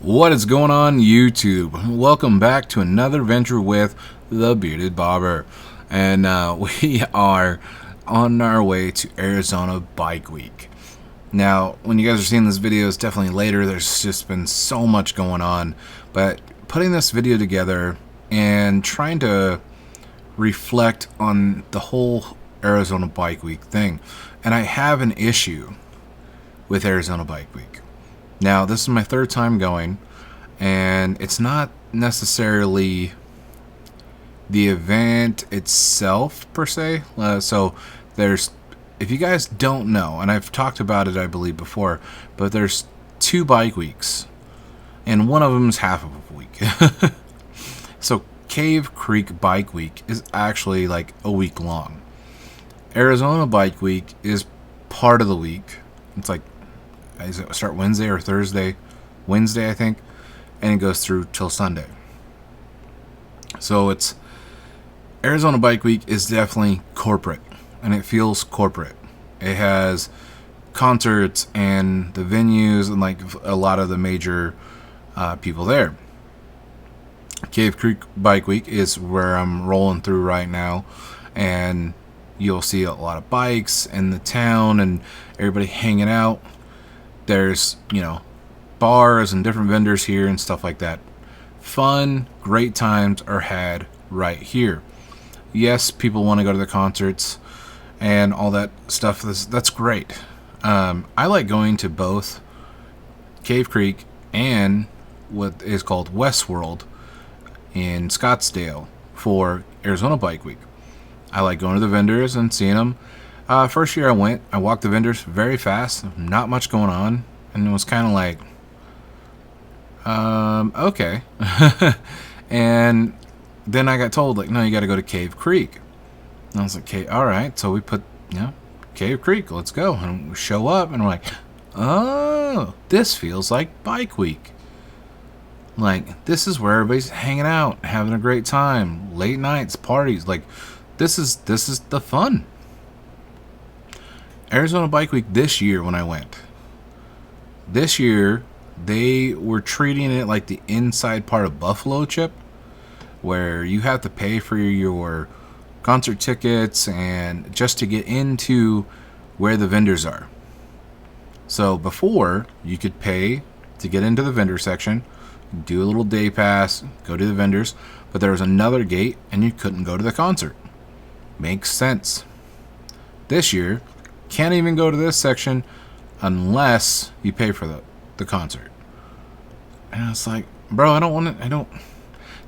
What is going on, YouTube? Welcome back to another venture with the Bearded Barber, and we are on our way to Arizona Bike Week. Now, when you guys are seeing this video, it's definitely later. There's just been so much going on, but putting this video together and trying to reflect on the whole Arizona Bike Week thing, and I have an issue with Arizona Bike Week. Now, this is my third time going, and it's not necessarily the event itself, per se. So there's, if you guys don't know, and I've talked about it, I believe, before, but there's 2 bike weeks, and one of them is half of a week. So Cave Creek Bike Week is actually like a week long. Arizona Bike Week is part of the week. It's like, does it start Wednesday or Thursday? Wednesday, I think, and it goes through till Sunday. So it's Arizona Bike Week is definitely corporate, and it feels corporate. It has concerts and the venues and like a lot of the major people there. Cave Creek Bike Week is where I'm rolling through right now, and you'll see a lot of bikes in the town and everybody hanging out. There's, bars and different vendors here and stuff like that. Fun, great times are had right here. Yes, people want to go to the concerts and all that stuff. That's great. I like going to both Cave Creek and what is called Westworld in Scottsdale for Arizona Bike Week. I like going to the vendors and seeing them. First year I walked the vendors very fast, not much going on, and it was kind of like, okay. And then I got told, like, no, you got to go to Cave Creek. And I was like, okay, all right. So we put, Cave Creek, let's go. And we show up, and we're like, oh, this feels like Bike Week. Like, this is where everybody's hanging out, having a great time, late nights, parties. Like, this is the fun. Arizona Bike Week this year, when I went, this year they were treating it like the inside part of Buffalo Chip, where you have to pay for your concert tickets and just to get into where the vendors are. So before, you could pay to get into the vendor section, do a little day pass, go to the vendors, but there was another gate and you couldn't go to the concert. Makes sense. This year, can't even go to this section unless you pay for the concert. And it's like, bro, I don't,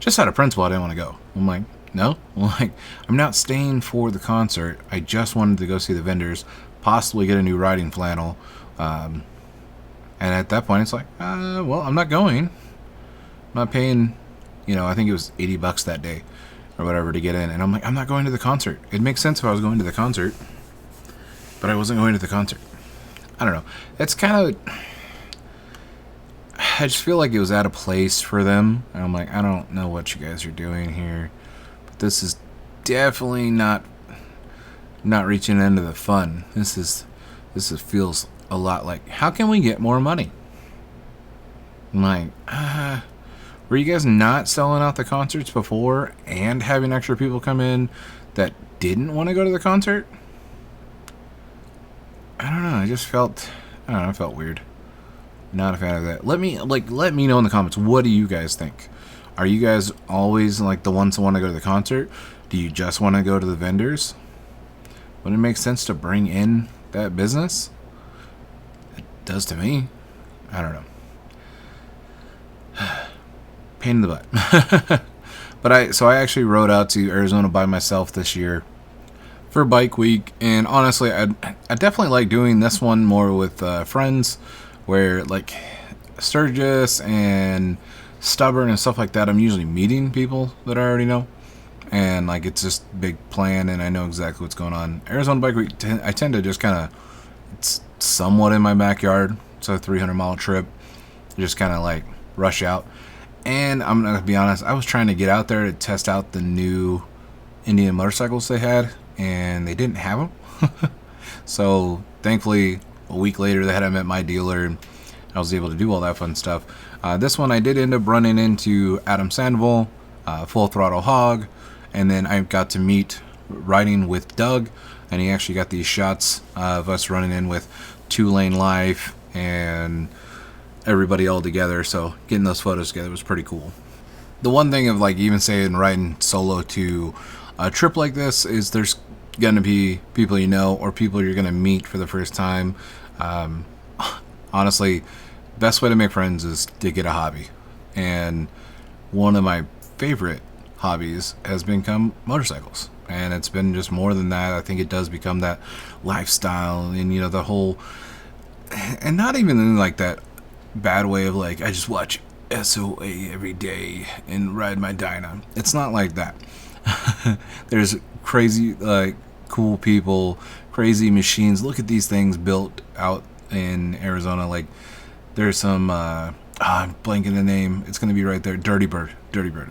just out of principle, I didn't want to go. I'm like, no, I'm not staying for the concert. I just wanted to go see the vendors, possibly get a new riding flannel. And at that point, it's like, well, I'm not going. I'm not paying, I think it was $80 that day or whatever to get in. And I'm like, I'm not going to the concert. It makes sense if I was going to the concert, but I wasn't going to the concert. I don't know. It's kind of, I just feel like it was out of place for them. And I'm like, I don't know what you guys are doing here, but this is definitely not reaching into the fun. This feels a lot like, how can we get more money? I'm like, were you guys not selling out the concerts before and having extra people come in that didn't want to go to the concert? I don't know. I felt weird. Not a fan of that. Let me know in the comments. What do you guys think? Are you guys always like the ones that want to go to the concert? Do you just want to go to the vendors? Wouldn't it make sense to bring in that business? It does to me. I don't know. Pain in the butt. But I actually rode out to Arizona by myself this year for Bike Week, and honestly, I definitely like doing this one more with friends, where like Sturgis and Stubborn and stuff like that, I'm usually meeting people that I already know, and like it's just big plan, and I know exactly what's going on. Arizona Bike Week, I tend to just kind of, it's somewhat in my backyard. It's a 300-mile trip. Just kind of like rush out. And I'm going to be honest, I was trying to get out there to test out the new Indian motorcycles they had, and they didn't have them. So thankfully, a week later, they had them at my dealer, and I was able to do all that fun stuff. This one I did end up running into Adam Sandoval, Full Throttle Hog, and then I got to meet riding with Doug, and he actually got these shots of us running in with 2 Lane Life and everybody all together. So getting those photos together was pretty cool. The one thing of like even saying riding solo to a trip like this is there's gonna be people you know or people you're gonna meet for the first time. Honestly, best way to make friends is to get a hobby, and one of my favorite hobbies has become motorcycles, and it's been just more than that. I think it does become that lifestyle, and you know, the whole, and not even in like that bad way of like I just watch SOA every day and ride my Dyna. It's not like that. There's crazy like cool people, crazy machines. Look at these things built out in Arizona. Like there's some I'm blanking the name. It's gonna be right there. Dirty Bird.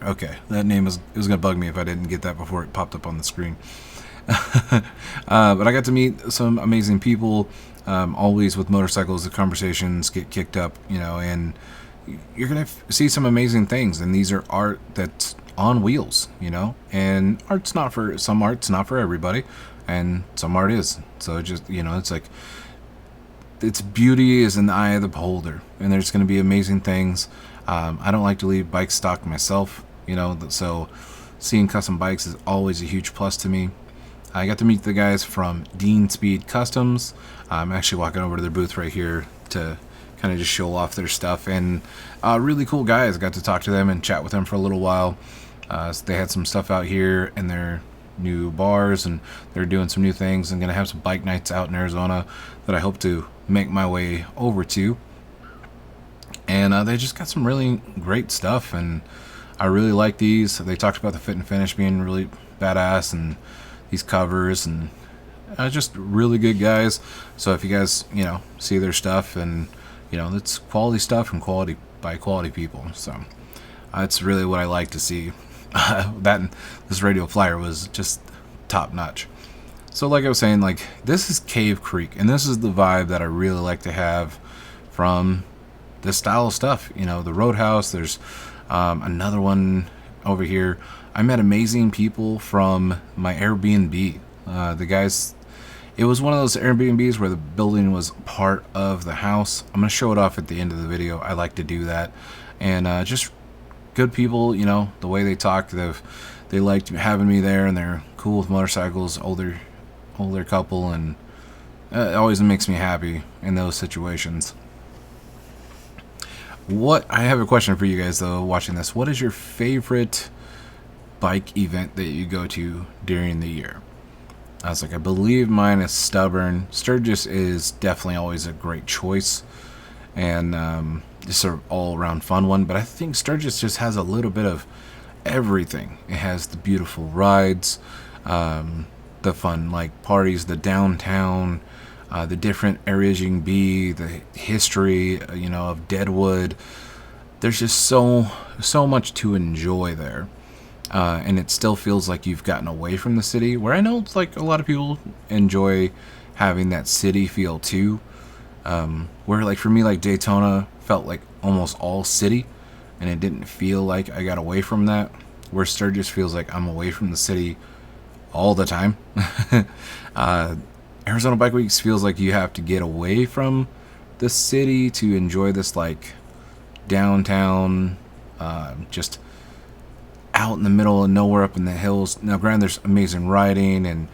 Okay, that name it was gonna bug me if I didn't get that before it popped up on the screen. But I got to meet some amazing people. Always with motorcycles, the conversations get kicked up, you know, and you're gonna see some amazing things. And these are art that's on wheels, you know, and art's not for everybody, and some art is. So it just, you know, it's like its beauty is in the eye of the beholder, and there's going to be amazing things. I don't like to leave bikes stock myself, you know, so seeing custom bikes is always a huge plus to me. I got to meet the guys from Dean Speed Customs. I'm actually walking over to their booth right here to kind of just show off their stuff, and really cool guys. Got to talk to them and chat with them for a little while. So they had some stuff out here in their new bars, and they're doing some new things, and gonna have some bike nights out in Arizona that I hope to make my way over to. And they just got some really great stuff, and I really like these. They talked about the fit and finish being really badass, and these covers, and just really good guys. So if you guys, you know, see their stuff, and you know, it's quality stuff from quality by quality people. So that's really what I like to see. That this radio flyer was just top notch. So like I was saying, like this is Cave Creek, and this is the vibe that I really like to have from this style of stuff. You know, the Roadhouse. There's another one over here. I met amazing people from my Airbnb. The guys, it was one of those Airbnbs where the building was part of the house. I'm gonna show it off at the end of the video. I like to do that, and just good people. You know, the way they talk, they liked having me there, and they're cool with motorcycles. Older couple, and it always makes me happy in those situations. I have a question for you guys though watching this. What is your favorite bike event that you go to during the year? I believe mine is Stubborn. Sturgis is definitely always a great choice, and just an all-around fun one. But I think Sturgis just has a little bit of everything. It has the beautiful rides, the fun like parties, the downtown, the different areas you can be, the history, you know, of Deadwood. There's just so much to enjoy there. And it still feels like you've gotten away from the city, where I know it's like a lot of people enjoy having that city feel too. Where like for me, like Daytona felt like almost all city, and it didn't feel like I got away from that. Where Sturgis feels like I'm away from the city all the time. Arizona Bike Weeks feels like you have to get away from the city to enjoy this like downtown, just out in the middle of nowhere up in the hills. Now granted, there's amazing riding, and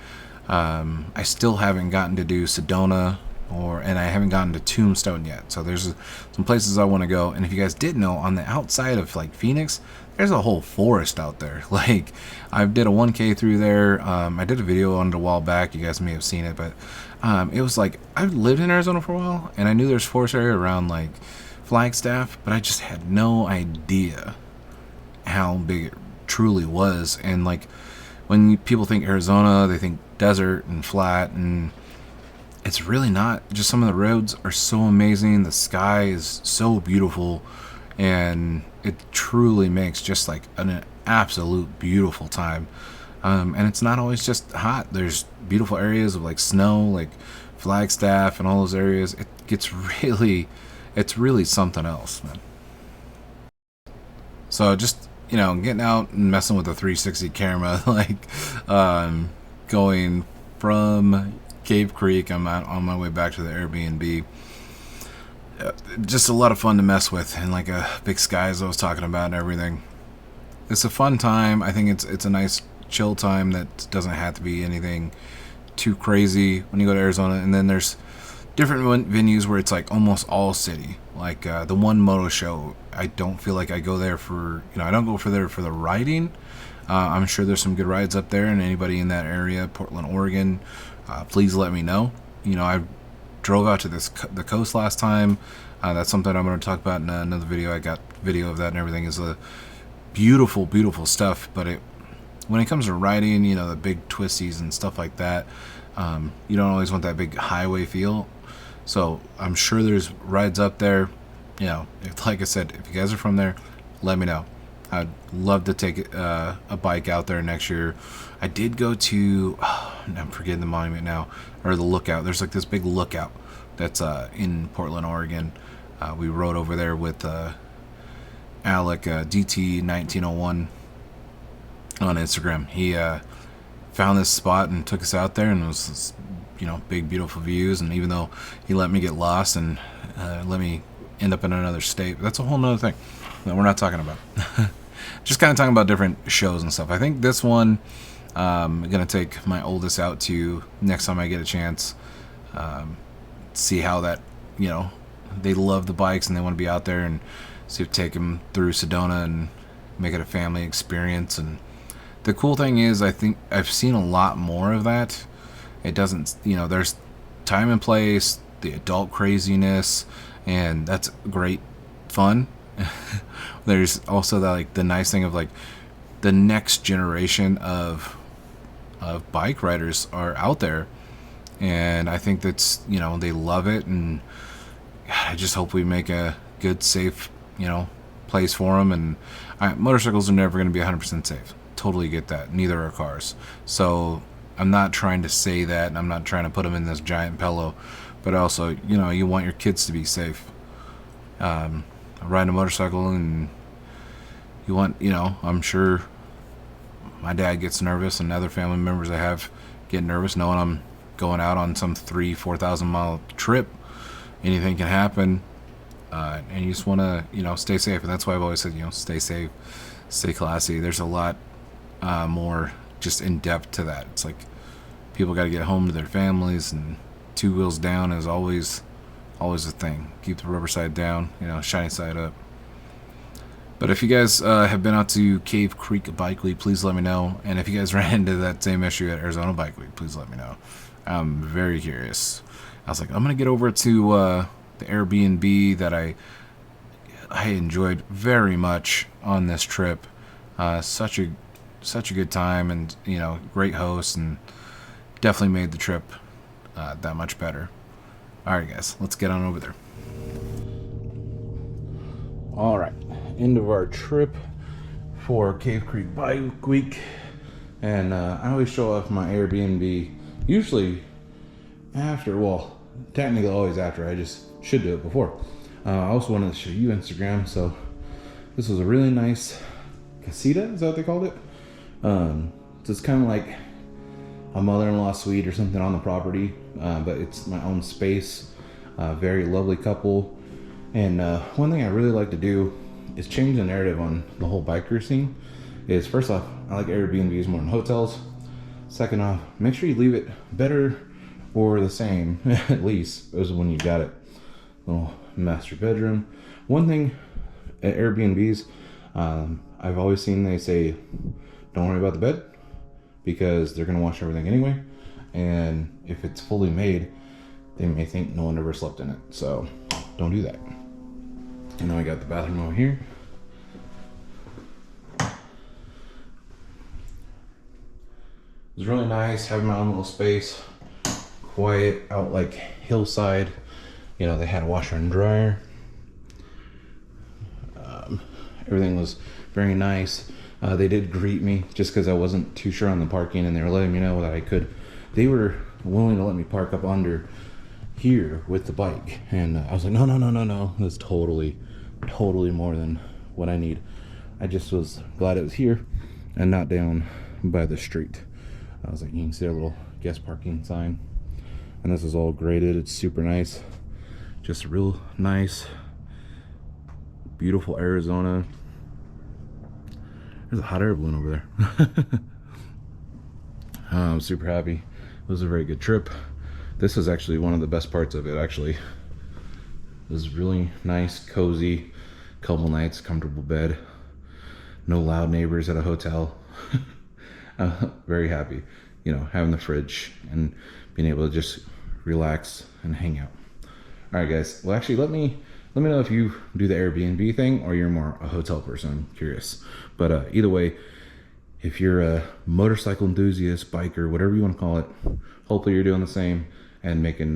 I still haven't gotten to do Sedona, and I haven't gotten to Tombstone yet. So there's some places I want to go. And if you guys did know, on the outside of like Phoenix, there's a whole forest out there. Like I did a 1K through there. I did a video on it a while back. You guys may have seen it, but it was like I've lived in Arizona for a while, and I knew there's forest area around like Flagstaff, but I just had no idea how big it truly was. And like when people think Arizona, they think desert and flat, and it's really not. Just some of the roads are so amazing. The sky is so beautiful, and it truly makes just like an absolute beautiful time. And it's not always just hot. There's beautiful areas of like snow, like Flagstaff and all those areas. It gets really it's really something else, man. So just, getting out and messing with the 360 camera, like going from Cave Creek, I'm on my way back to the Airbnb. Just a lot of fun to mess with, and like a big sky as I was talking about and everything. It's a fun time. I think it's a nice chill time that doesn't have to be anything too crazy when you go to Arizona. And then there's different venues where it's like almost all city, like the one Moto show. I don't feel like I go there for, I don't go for there for the riding. I'm sure there's some good rides up there, and anybody in that area, Portland, Oregon, please let me know. I drove out to the coast last time. That's something I'm going to talk about in another video. I got video of that and everything. Is a beautiful, beautiful stuff. But when it comes to riding, the big twisties and stuff like that, you don't always want that big highway feel. So I'm sure there's rides up there. Like I said, if you guys are from there, let me know. I'd love to take a bike out there next year. I did go to, I'm forgetting the monument now, or the lookout. There's like this big lookout that's in Portland, Oregon. We rode over there with Alec, DT1901 on Instagram. He found this spot and took us out there, and it was, big, beautiful views. And even though he let me get lost and let me end up in another state, that's a whole nother thing that we're not talking about. Just kind of talking about different shows and stuff. I think this one, I'm going to take my oldest out to next time I get a chance. See how that, they love the bikes and they want to be out there, and see if take them through Sedona and make it a family experience. And the cool thing is, I think I've seen a lot more of that. It doesn't, there's time and place, the adult craziness, and that's great fun. There's also the nice thing of like the next generation of bike riders are out there, and I think that's, they love it, and I just hope we make a good, safe, place for them. And motorcycles are never going to be 100% safe. Totally get that. Neither are cars. So I'm not trying to say that, and I'm not trying to put them in this giant pillow, but also, you want your kids to be safe. Riding a motorcycle, and you want, I'm sure my dad gets nervous, and other family members I have get nervous knowing I'm going out on some 4,000 mile trip. Anything can happen, and you just want to, stay safe. And that's why I've always said, stay safe, stay classy. There's a lot more just in depth to that. It's like people got to get home to their families, and 2 wheels down is always a thing. Keep the rubber side down, shiny side up. But if you guys have been out to Cave Creek Bike Week, please let me know. And if you guys ran into that same issue at Arizona Bike Week, please let me know. I'm very curious. I was like, I'm gonna get over to the Airbnb that I enjoyed very much on this trip. Such a good time, and great host, and definitely made the trip that much better. Alright guys, let's get on over there. Alright, end of our trip for Cave Creek Bike Week. And I always show off my Airbnb, usually after, well, technically always after, I just should do it before. I also wanted to show you Instagram, so this was a really nice casita, is that what they called it? So it's kind of like a mother-in-law suite or something on the property, but it's my own space. Very lovely couple. And one thing I really like to do is change the narrative on the whole biker scene. Is first off, I like Airbnbs more than hotels. Second off, make sure you leave it better or the same, at least, as when you got it. Little master bedroom. One thing at Airbnbs, I've always seen they say, don't worry about the bed, because they're going to wash everything anyway. And if it's fully made, they may think no one ever slept in it. So don't do that. And then I got the bathroom over here. It's really nice having my own little space. Quiet, out like hillside. They had a washer and dryer. Everything was very nice. They did greet me just because I wasn't too sure on the parking, and they were letting me know that I could. They were willing to let me park up under here with the bike. And I was like, no, that's totally more than what I need. I just was glad it was here and not down by the street. I was like, you can see our little guest parking sign, and this is all graded. It's super nice, just real nice, beautiful Arizona. There's a hot air balloon over there. I'm super happy. It was a very good trip. This is actually one of the best parts of it. Actually, it was really nice, cozy, couple nights, comfortable bed, no loud neighbors at a hotel. Very happy, you know, having the fridge and being able to just relax and hang out. All right, guys. Well, actually, let me know if you do the Airbnb thing or you're more a hotel person. I'm curious. But either way, if you're a motorcycle enthusiast, biker, whatever you want to call it, hopefully you're doing the same and making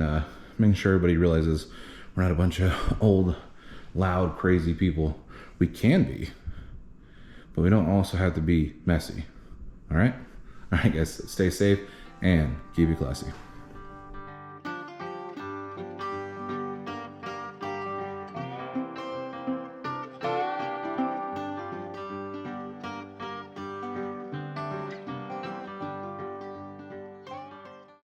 sure everybody realizes we're not a bunch of old, loud, crazy people. We can be, but we don't also have to be messy. All right, guys, stay safe and keep it classy.